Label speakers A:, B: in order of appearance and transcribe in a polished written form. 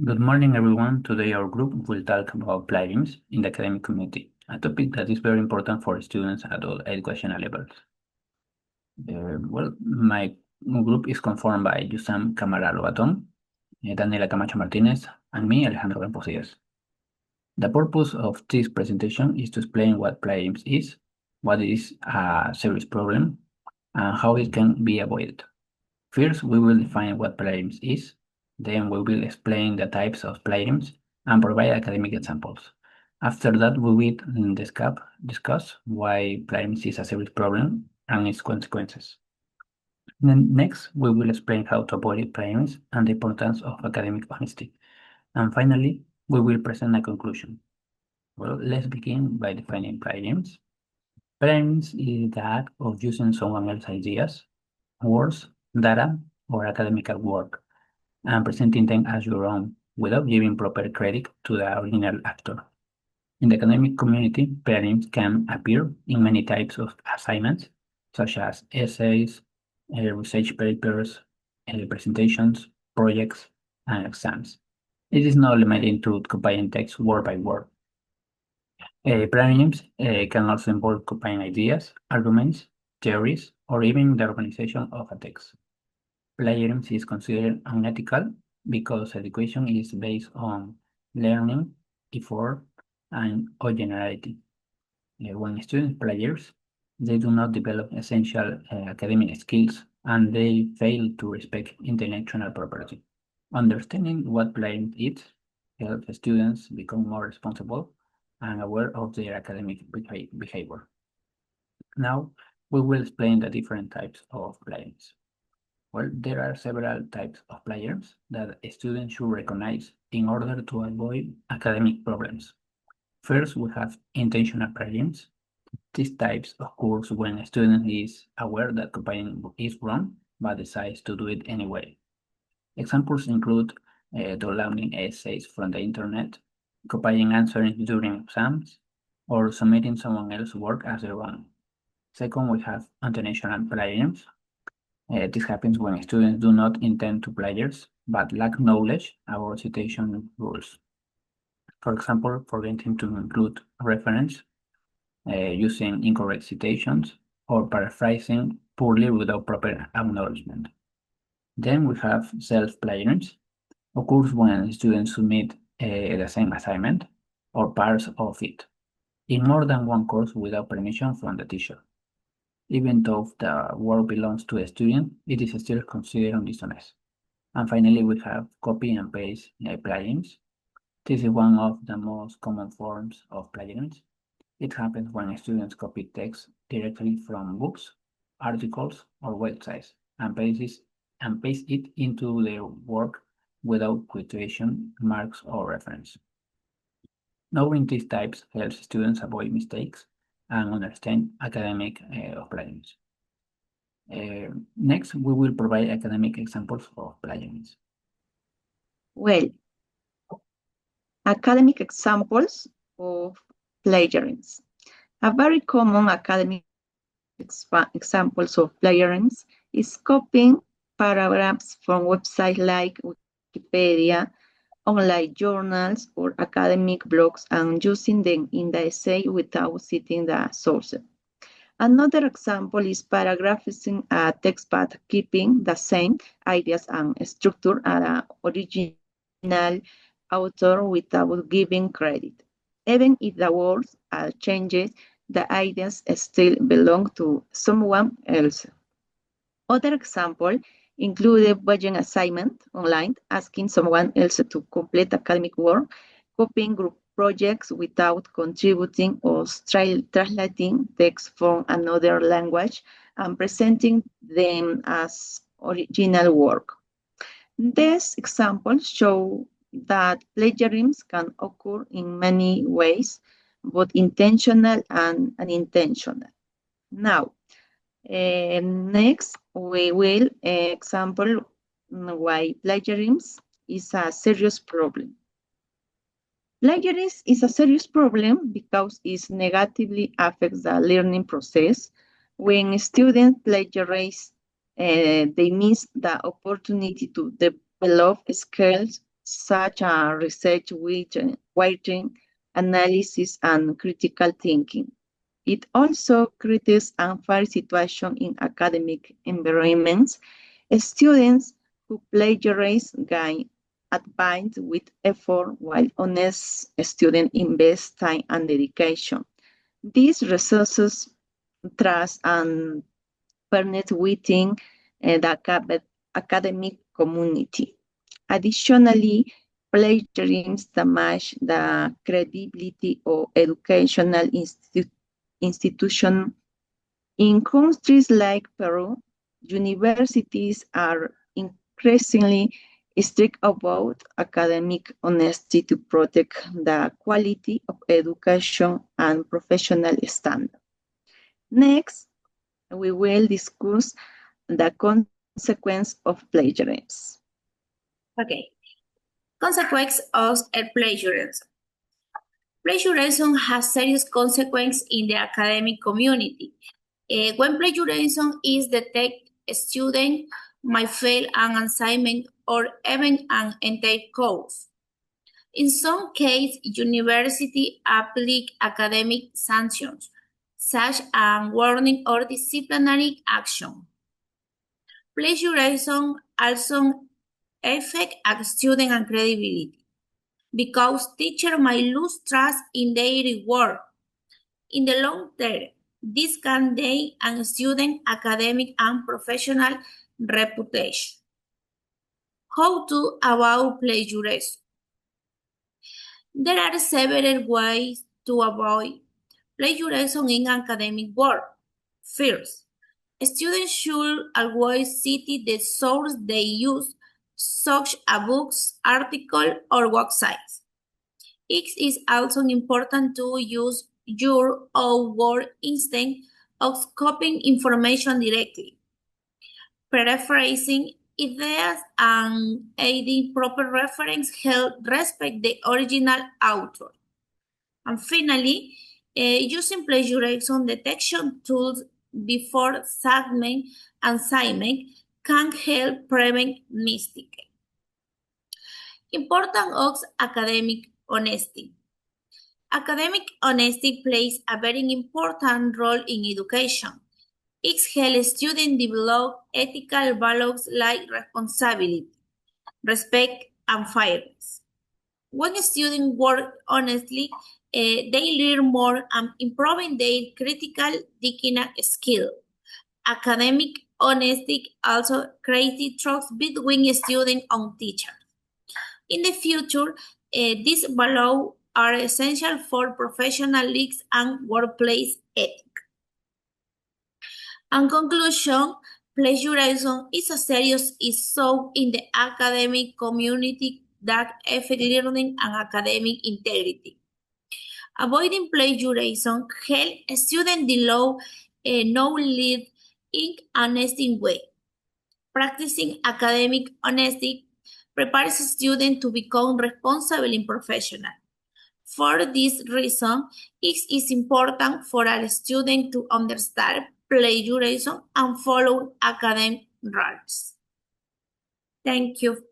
A: Good morning, everyone. Today, our group will talk about plagiarism in the academic community, a topic that is very important for students at all educational levels. My group is conformed by Yusam Camara Lobaton, Daniela Camacho Martinez, and me, Alejandro Camposillas. The purpose of this presentation is to explain what plagiarism is, what is a serious problem, and how it can be avoided. First, we will define what plagiarism is. Then we will explain the types of plagiarism and provide academic examples. After that, we will discuss why plagiarism is a serious problem and its consequences. Then next, we will explain how to avoid plagiarism and the importance of academic honesty. And finally, we will present a conclusion. Well, let's begin by defining plagiarism. Plagiarism is the act of using someone else's ideas, words, data, or academic work and presenting them as your own without giving proper credit to the original actor. In the academic community, plagiarism can appear in many types of assignments, such as essays, research papers, presentations, projects, and exams. It is not limited to copying text word by word. Plagiarism can also involve copying ideas, arguments, theories, or even the organization of a text. Plagiarism is considered unethical because education is based on learning, effort, and originality. When students plagiarize, they do not develop essential academic skills and they fail to respect intellectual property. Understanding what plagiarism is helps students become more responsible and aware of their academic behavior. Now, we will explain the different types of plagiarism. Well, there are several types of plagiarism that students should recognize in order to avoid academic problems. First, we have intentional plagiarism. These types occurs when a student is aware that copying is wrong, but decides to do it anyway. Examples include downloading essays from the internet, copying answers during exams, or submitting someone else's work as their own. Second, we have intentional plagiarism. This happens when students do not intend to plagiarize, but lack knowledge about citation rules. For example, forgetting to include reference, using incorrect citations, or paraphrasing poorly without proper acknowledgement. Then we have self-plagiarism. Occurs when students submit the same assignment or parts of it in more than one course without permission from the teacher. Even though the work belongs to a student, it is still considered dishonest. And finally, we have copy and paste plagiarism. This is one of the most common forms of plagiarism. It happens when students copy text directly from books, articles, or websites and paste it into their work without quotation marks or reference. Knowing these types helps students avoid mistakes and understand academic plagiarism. Next, we will provide academic examples of plagiarism.
B: Well, academic examples of plagiarism. A very common academic examples of plagiarism is copying paragraphs from websites like Wikipedia, online journals, or academic blogs and using them in the essay without citing the source. Another example is paragraphing a text but keeping the same ideas and structure as an original author without giving credit. Even if the words are changed, the ideas still belong to someone else. Other example include a budget assignment online, asking someone else to complete academic work, copying group projects without contributing or translating text from another language and presenting them as original work. These examples show that plagiarism can occur in many ways, both intentional and unintentional. Now, next, we will example why plagiarism is a serious problem. Plagiarism is a serious problem because it negatively affects the learning process. When students plagiarize, they miss the opportunity to develop skills such as research writing, analysis, and critical thinking. It also creates unfair situations in academic environments. Students who plagiarize gain advanced with effort, while honest students invest time and dedication. These resources, trust, and fairness within the academic community. Additionally, plagiarism damages the credibility of educational institutions. In countries like Peru, universities are increasingly strict about academic honesty to protect the quality of education and professional standards. Next, we will discuss the consequence of plagiarism.
C: Okay. Consequence of plagiarism. Plagiarism has serious consequences in the academic community. When plagiarism is detected, a student might fail an assignment or even an entire course. In some cases, universities apply academic sanctions, such as warning or disciplinary action. Plagiarism also affects a student and credibility, because teachers might lose trust in their work. In the long term, this can damage a student's academic and professional reputation. How to avoid plagiarism? There are several ways to avoid plagiarism in academic work. First, students should always cite the source they use, such as books, articles, or websites. It is also important to use your own word instead of copying information directly. Paraphrasing ideas and adding proper reference help respect the original author. And finally, using plagiarism detection tools before segment and assignment can help prevent mistakes. Importance of academic honesty. Academic honesty plays a very important role in education. It helps students develop ethical values like responsibility, respect, and fairness. When students work honestly, they learn more and improving their critical thinking skill. Academic honesty also creates trust between students and teachers. In the future, these values are essential for professional leagues and workplace ethics. In conclusion, plagiarism is a serious issue in the academic community that affects learning and academic integrity. Avoiding plagiarism helps students develop knowledge in an honest way. Practicing academic honesty prepares students to become responsible and professional. For this reason, it is important for a student to understand plagiarism and follow academic rules. Thank you.